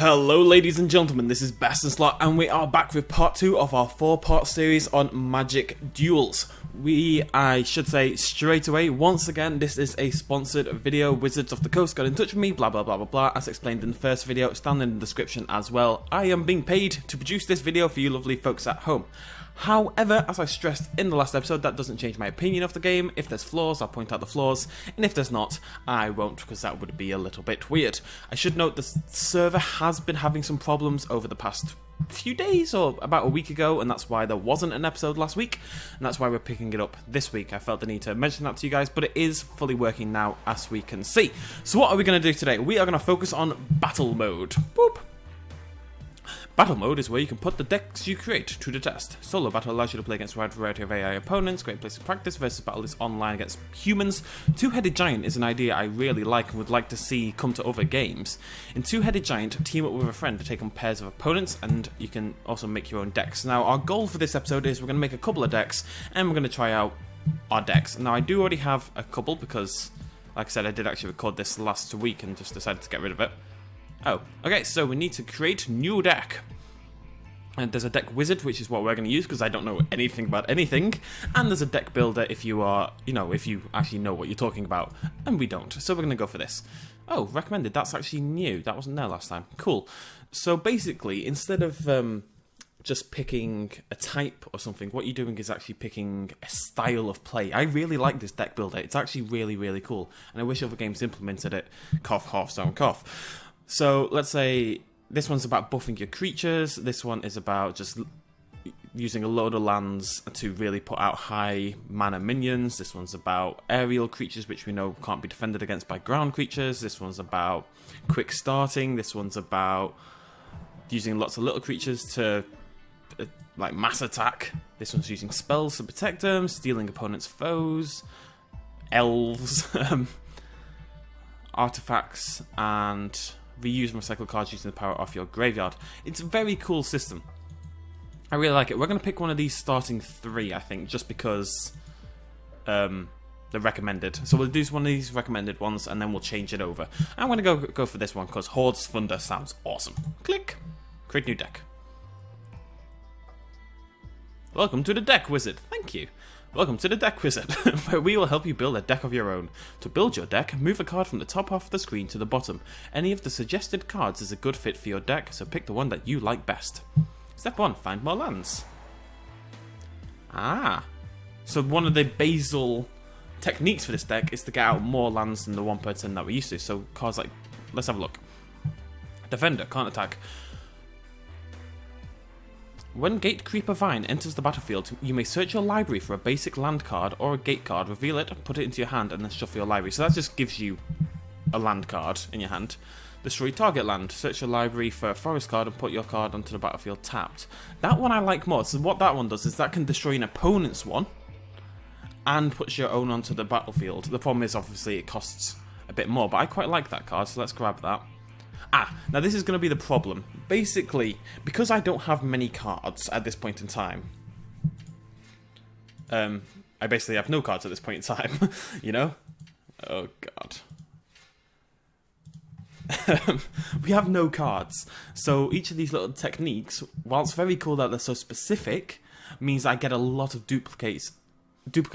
Hello ladies and gentlemen, this is Bestinslot and we are back with part 2 of our 4-part series on Magic Duels. I should say straight away, once again, this is a sponsored video. Wizards of the Coast got in touch with me, blah blah blah blah blah, as explained in the first video, it's down in the description as well. I am being paid to produce this video for you lovely folks at home. However, as I stressed in the last episode, that doesn't change my opinion of the game. If there's flaws, I'll point out the flaws, and if there's not, I won't, because that would be a little bit weird. I should note the server has been having some problems over the past few days, or about a week ago, and that's why there wasn't an episode last week, and that's why we're picking it up this week. I felt the need to mention that to you guys, but it is fully working now, as we can see. So what are we going to do today? We are going to focus on battle mode. Boop. Battle mode is where you can put the decks you create to the test. Solo battle allows you to play against a wide variety of AI opponents, great place to practice. Versus battle is online against humans. Two-headed giant is an idea I really like and would like to see come to other games. In two-headed giant, team up with a friend to take on pairs of opponents, and you can also make your own decks. Now, our goal for this episode is we're going to make a couple of decks, and we're going to try out our decks. Now, I do already have a couple because, like I said, I did actually record this last week and just decided to get rid of it. Oh, okay, so we need to create new deck. And there's a deck wizard, which is what we're going to use because I don't know anything about anything. And there's a deck builder if you are, if you actually know what you're talking about. And we don't, so we're going to go for this. Oh, recommended, that's actually new. That wasn't there last time. Cool. So basically, instead of just picking a type or something, what you're doing is actually picking a style of play. I really like this deck builder. It's actually really, really cool. And I wish other games implemented it. Cough, Hearthstone, cough. So let's say this one's about buffing your creatures. This one is about just using a load of lands to really put out high mana minions. This one's about aerial creatures, which we know can't be defended against by ground creatures. This one's about quick starting. This one's about using lots of little creatures to like mass attack. This one's using spells to protect them, stealing opponents' foes, elves, artifacts, and reuse and recycle cards using the power off your graveyard. It's a very cool system. I really like it. We're going to pick one of these starting 3, I think, just because they're recommended. So we'll do one of these recommended ones, and then we'll change it over. I'm going to go for this one, because Horde's Thunder sounds awesome. Click. Create new deck. Welcome to the Deck Wizard. Thank you. Welcome to the Deck Wizard, where we will help you build a deck of your own. To build your deck, move a card from the top half of the screen to the bottom. Any of the suggested cards is a good fit for your deck, so pick the one that you like best. Step 1, find more lands. Ah, so one of the basal techniques for this deck is to get out more lands than the 1 per turn that we're used to. So cards like, let's have a look. Defender, can't attack. When Gatecreeper Vine enters the battlefield, you may search your library for a basic land card or a gate card, reveal it, put it into your hand, and then shuffle your library. So that just gives you a land card in your hand. Destroy target land. Search your library for a forest card and put your card onto the battlefield tapped. That one I like more. So what that one does is that can destroy an opponent's one and puts your own onto the battlefield. The problem is obviously it costs a bit more, but I quite like that card, so let's grab that. Now this is going to be the problem. Basically, because I don't have many cards at this point in time, I basically have no cards at this point in time, you know? Oh god. We have no cards. So each of these little techniques, whilst very cool that they're so specific, means I get a lot of duplicate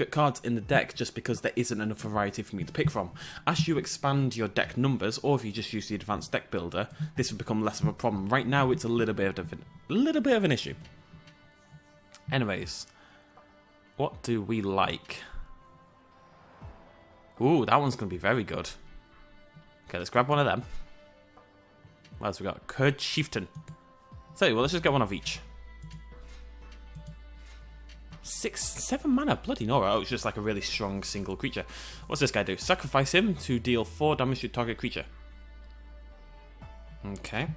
cards in the deck just because there isn't enough variety for me to pick from. As you expand your deck numbers, or if you just use the advanced deck builder, this will become less of a problem. Right now, it's a little bit of an issue. Anyways, what do we like? Ooh, that one's going to be very good. Okay, let's grab one of them. What else we got? Curd Chieftain. So, well, let's just get one of each. 7 mana, bloody Nora. Oh, it's just like a really strong single creature. What's this guy do? Sacrifice him to deal 4 damage to target creature. Okay.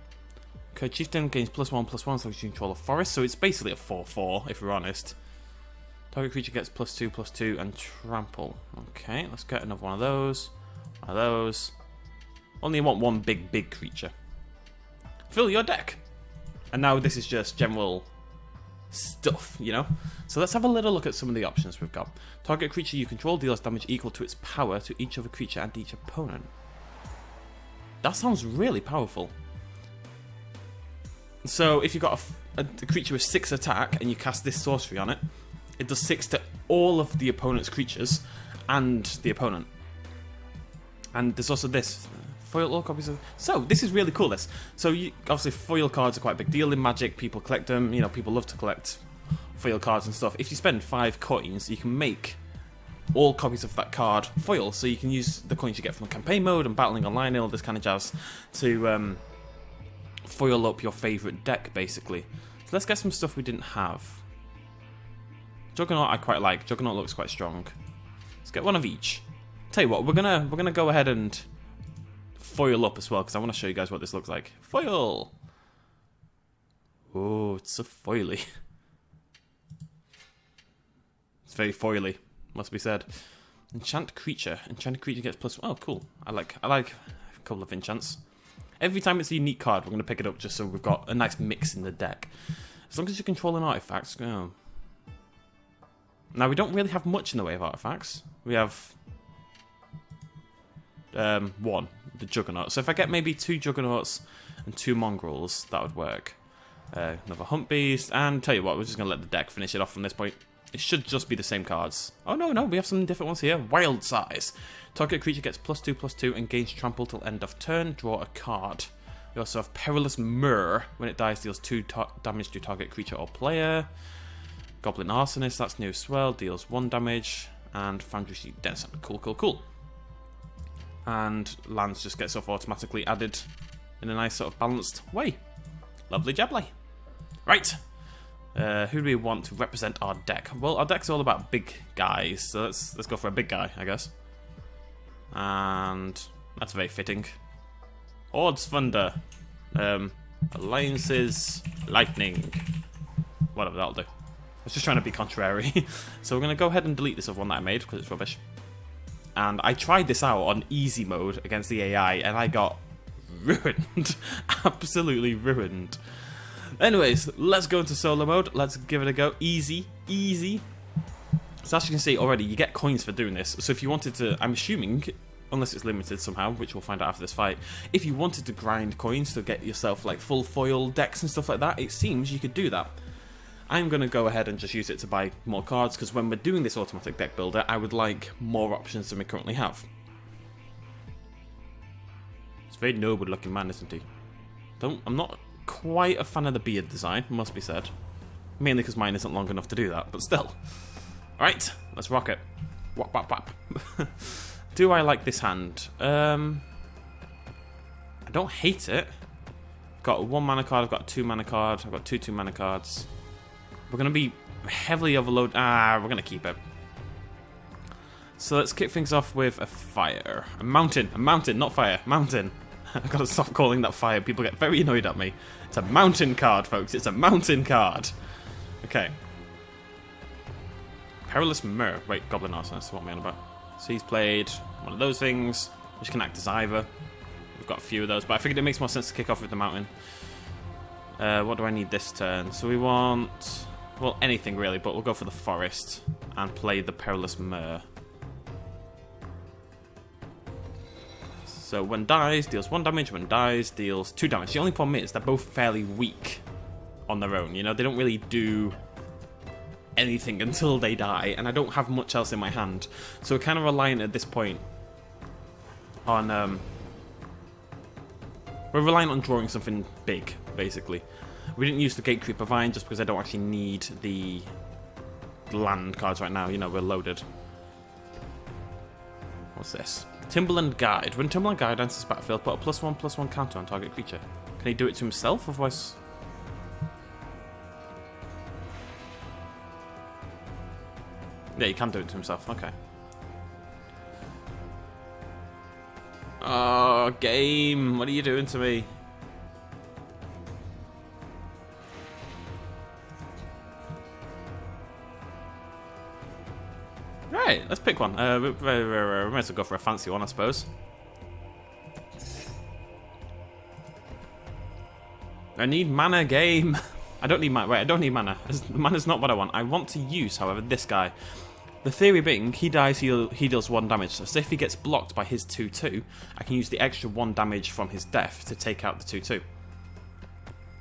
Curd Chieftain gains +1/+1 so you control a forest, so it's basically a 4/4 if we're honest. Target creature gets +2/+2 and trample. Okay, let's get another one of those. One of those. Only want one big creature. Fill your deck. And now this is just general stuff, you know? So let's have a little look at some of the options we've got. Target creature you control deals damage equal to its power to each other creature and each opponent. That sounds really powerful. So if you've got a creature with 6 attack and you cast this sorcery on it, it does 6 to all of the opponent's creatures and the opponent. And there's also this. Foil all copies of... So, this is really cool, this. So, obviously, foil cards are quite a big deal in Magic. People collect them. You know, people love to collect foil cards and stuff. If you spend 5 coins, you can make all copies of that card foil. So, you can use the coins you get from the campaign mode and battling online and all this kind of jazz to foil up your favourite deck, basically. So, let's get some stuff we didn't have. Juggernaut I quite like. Juggernaut looks quite strong. Let's get one of each. Tell you what, we're gonna go ahead and foil up as well, because I want to show you guys what this looks like. Foil! Oh, it's so foily. It's very foily, must be said. Enchant creature. Enchanted creature gets plus... Oh, cool. I like a couple of enchants. Every time it's a unique card, we're going to pick it up just so we've got a nice mix in the deck. As long as you're controlling artifacts... Oh. Now, we don't really have much in the way of artifacts. We have... one, the Juggernaut. So if I get maybe 2 Juggernauts and 2 Mongrels, that would work. Another Hunt Beast, and tell you what, we're just going to let the deck finish it off from this point. It should just be the same cards. Oh no, we have some different ones here. Wild Size. Target creature gets +2/+2 and gains trample till end of turn. Draw a card. We also have Perilous Myrrh. When it dies, deals 2 damage to target creature or player. Goblin Arsonist, that's new as well, deals 1 damage. And Foundry Sheet Denison. Cool. And lands just get stuff automatically added in a nice sort of balanced way. Lovely jubbly. Right. Who do we want to represent our deck? Well, our deck's all about big guys, so let's go for a big guy, I guess. And that's very fitting. Hordes Thunder. Alliances Lightning. Whatever, that'll do. I was just trying to be contrary. So we're going to go ahead and delete this other one that I made because it's rubbish. And I tried this out on easy mode against the AI, and I got ruined. Absolutely ruined. Anyways, let's go into solo mode. Let's give it a go. Easy. So as you can see already, you get coins for doing this. So if you wanted to, I'm assuming, unless it's limited somehow, which we'll find out after this fight, if you wanted to grind coins to get yourself like full foil decks and stuff like that, it seems you could do that. I'm going to go ahead and just use it to buy more cards, because when we're doing this automatic deck builder, I would like more options than we currently have. It's a very noble looking man, isn't he? I'm not quite a fan of the beard design, must be said. Mainly because mine isn't long enough to do that, but still. Alright, let's rock it. Wap wap wap. Do I like this hand? I don't hate it. Got a 1 mana card, I've got a 2 mana card, I've got 2 mana cards. We're going to be heavily overloaded. We're going to keep it. So let's kick things off with a fire. A mountain, not fire. Mountain. I've got to stop calling that fire. People get very annoyed at me. It's a mountain card, folks. It's a mountain card. Okay. Perilous Myrrh. Wait, Goblin Arsonist. What am I on about? So he's played one of those things, which can act as either. We've got a few of those, but I figured it makes more sense to kick off with the mountain. What do I need this turn? So we want... well, anything really, but we'll go for the forest and play the Perilous Myrrh. So when dies, deals 1 damage. When dies, deals 2 damage. The only problem is they're both fairly weak on their own. You know, they don't really do anything until they die, and I don't have much else in my hand. So we're kind of reliant at this point on... we're reliant on drawing something big, basically. We didn't use the Gatecreeper Vine just because I don't actually need the land cards right now. You know, we're loaded. What's this? Timberland Guide. When Timberland Guide enters battlefield, put a +1/+1 counter on target creature. Can he do it to himself? Otherwise... yeah, he can do it to himself. Okay. Oh, game. What are you doing to me? Right, let's pick one. We might as well go for a fancy one, I suppose. I need mana, game. I don't need mana. Wait, I don't need mana. Mana's not what I want. I want to use, however, this guy. The theory being, he dies, he deals 1 damage. So if he gets blocked by his 2/2, I can use the extra 1 damage from his death to take out the 2/2.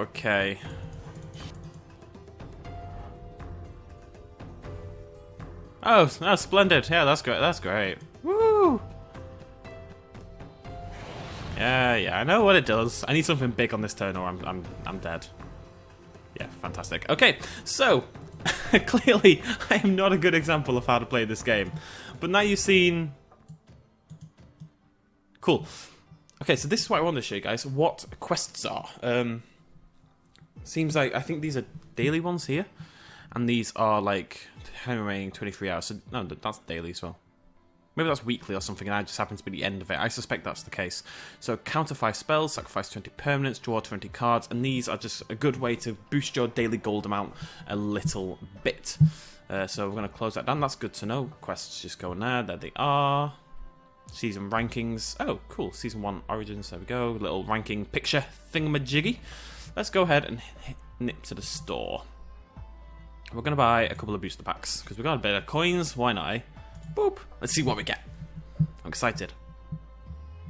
Okay. Oh, that's splendid. Yeah, that's great. That's great. Woo! Yeah, I know what it does. I need something big on this turn or I'm dead. Yeah, fantastic. Okay, so clearly I am not a good example of how to play this game. But now you've seen... Cool. Okay, so this is what I wanted to show you guys, what quests are. Seems like, I think these are daily ones here. And these are like, remaining 23 hours. So, no, that's daily as well. Maybe that's weekly or something, and I just happen to be the end of it. I suspect that's the case. So, counter 5 spells, sacrifice 20 permanents, draw 20 cards, and these are just a good way to boost your daily gold amount a little bit. So, we're going to close that down. That's good to know. Quests just go in there. There they are. Season rankings. Oh, cool. Season 1 Origins. There we go. Little ranking picture thingamajiggy. Let's go ahead and nip to the store. We're going to buy a couple of booster packs because we've got a bit of coins. Why not, eh? Boop. Let's see what we get. I'm excited.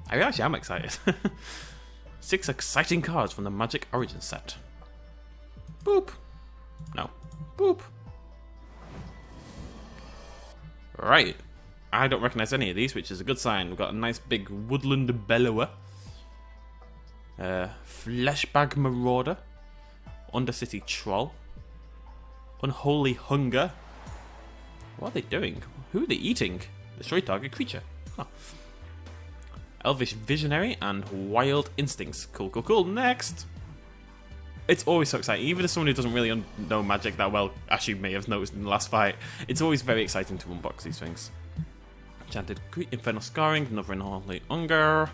I actually am excited. 6 exciting cards from the Magic Origins set. Boop. No. Boop. Right. I don't recognize any of these, which is a good sign. We've got a nice big Woodland Bellower. Fleshbag Marauder. Undercity Troll. Unholy Hunger. What are they doing? Who are they eating? Destroy target creature. Huh. Elvish Visionary and Wild Instincts. Cool, cool, cool. Next! It's always so exciting. Even as someone who doesn't really know Magic that well, as you may have noticed in the last fight, it's always very exciting to unbox these things. Enchanted Infernal Scarring, another Unholy Hunger.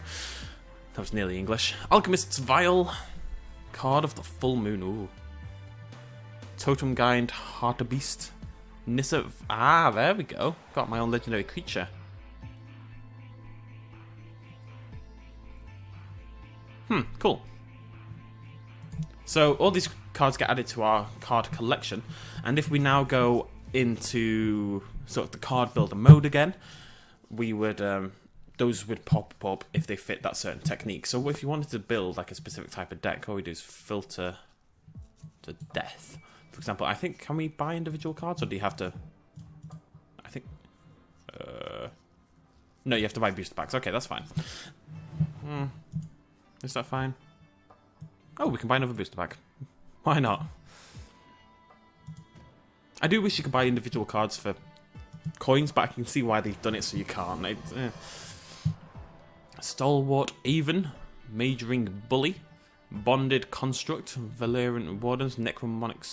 That was nearly English. Alchemist's Vial. Card of the Full Moon. Ooh. Totem Guide, Hartebeest. Nissa. Ah, there we go. Got my own legendary creature. Cool. So all these cards get added to our card collection, and if we now go into sort of the card builder mode again, we would those would pop up if they fit that certain technique. So if you wanted to build like a specific type of deck, all we do is filter to death. For example, I think, can we buy individual cards, or do you have to... I think... no, you have to buy booster packs. Okay, that's fine. Is that fine? Oh, we can buy another booster pack. Why not? I do wish you could buy individual cards for coins, but I can see why they've done it so you can't. Stalwart Avon. Majoring Bully. Bonded Construct, Valerian Wardens, Necromantic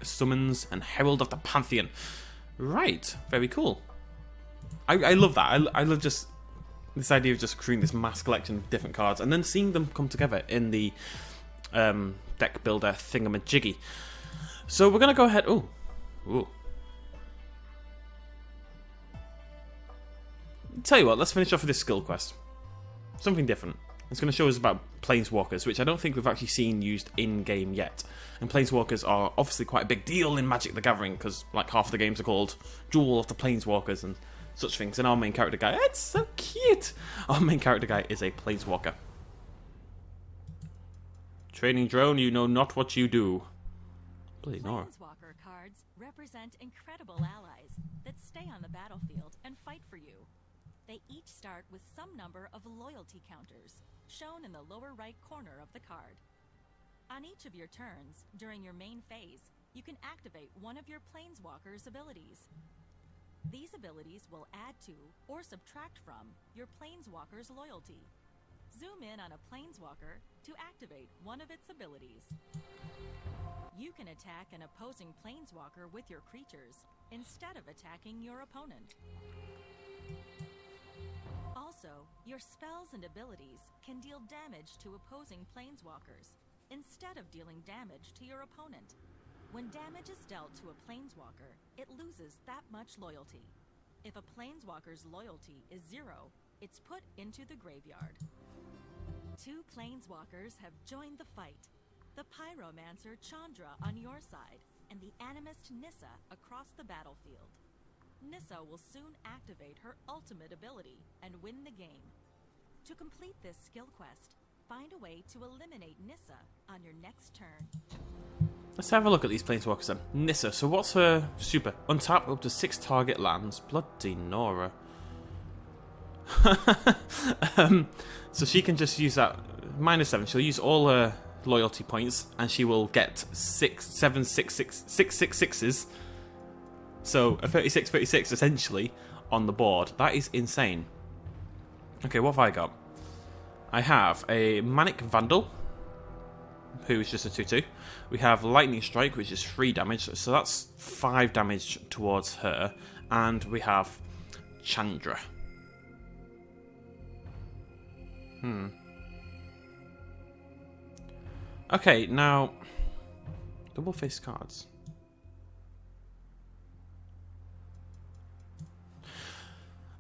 Summons, and Herald of the Pantheon. Right, very cool. I love that. I love just this idea of just creating this mass collection of different cards and then seeing them come together in the deck builder thingamajiggy. So we're going to go ahead... Ooh. Tell you what, let's finish off with this skill quest. Something different. It's going to show us about Planeswalkers, which I don't think we've actually seen used in-game yet. And Planeswalkers are obviously quite a big deal in Magic the Gathering, because like half the games are called Duel of the Planeswalkers and such things. And our main character guy, it's so cute! Our main character guy is a Planeswalker. Training drone, you know not what you do. Bloody Nora. Planeswalker cards represent incredible allies that stay on the battlefield and fight for you. They each start with some number of loyalty counters, shown in the lower right corner of the card. On each of your turns, during your main phase, you can activate one of your Planeswalker's abilities. These abilities will add to, or subtract from, your Planeswalker's loyalty. Zoom in on a Planeswalker to activate one of its abilities. You can attack an opposing Planeswalker with your creatures, instead of attacking your opponent. Also, your spells and abilities can deal damage to opposing Planeswalkers, instead of dealing damage to your opponent. When damage is dealt to a Planeswalker, it loses that much loyalty. If a Planeswalker's loyalty is 0, it's put into the graveyard. 2 Planeswalkers have joined the fight. The Pyromancer Chandra on your side, and the Animist Nissa across the battlefield. Nissa will soon activate her ultimate ability and win the game. To complete this skill quest, find a way to eliminate Nissa on your next turn. Let's have a look at these planeswalkers then. Nissa, so what's her super? Untap up to 6 target lands. Bloody Nora. So she can just use that -7. She'll use all her loyalty points, and she will get 6/7/6/6/6/6s. So a 36/36 essentially on the board. That is insane. Okay, what have I got? I have a Manic Vandal, who is just a 2/2. We have Lightning Strike, which is 3 damage, so that's 5 damage towards her. And we have Chandra. Okay, now double face cards.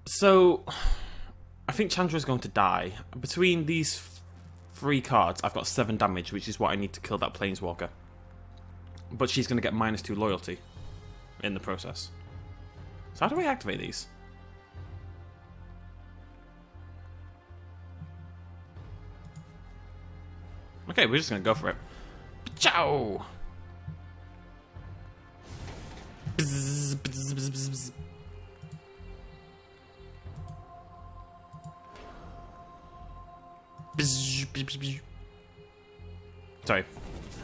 So I think Chandra is going to die. Between these 3 cards, I've got 7 damage, which is what I need to kill that Planeswalker. But she's going to get -2 loyalty in the process. So how do I activate these? Okay, we're just going to go for it. Ciao! Bzz, bzz, bzz, bzz, bzz. Bzz, bzz, bzz, bzz. Sorry,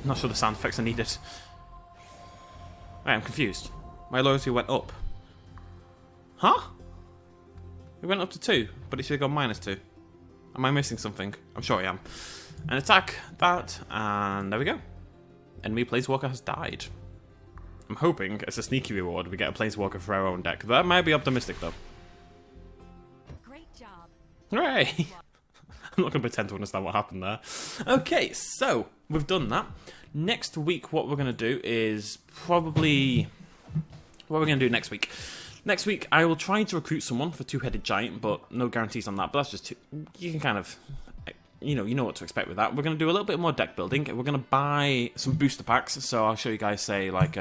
I'm not sure the sound effects are needed. Right, I'm confused. My loyalty went up. Huh? It went up to 2, but it should have gone -2. Am I missing something? I'm sure I am. An attack, that, and there we go. Enemy Planeswalker has died. I'm hoping, as a sneaky reward, we get a Planeswalker for our own deck. That might be optimistic, though. Great job. Hooray! I'm not going to pretend to understand what happened there. Okay, so, we've done that. Next week, what we're going to do is probably... What we're going to do next week? Next week, I will try to recruit someone for Two-Headed Giant, but no guarantees on that. But that's just too... You can kind of... You know what to expect with that. We're going to do a little bit more deck building. We're going to buy some booster packs. So I'll show you guys, say, like,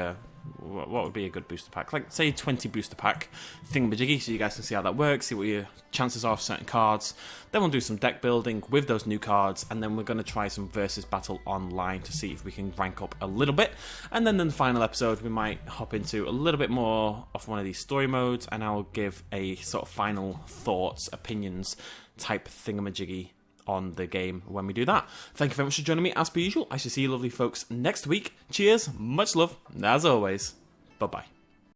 what would be a good booster pack? Like, say, 20 booster pack thingamajiggy, so you guys can see how that works, see what your chances are of certain cards. Then we'll do some deck building with those new cards, and then we're going to try some versus battle online to see if we can rank up a little bit. And then in the final episode, we might hop into a little bit more of one of these story modes, and I'll give a sort of final thoughts, opinions type thingamajiggy on the game when we do that. Thank you very much for joining me as per usual. I shall see you lovely folks next week. Cheers, much love, as always. Bye bye.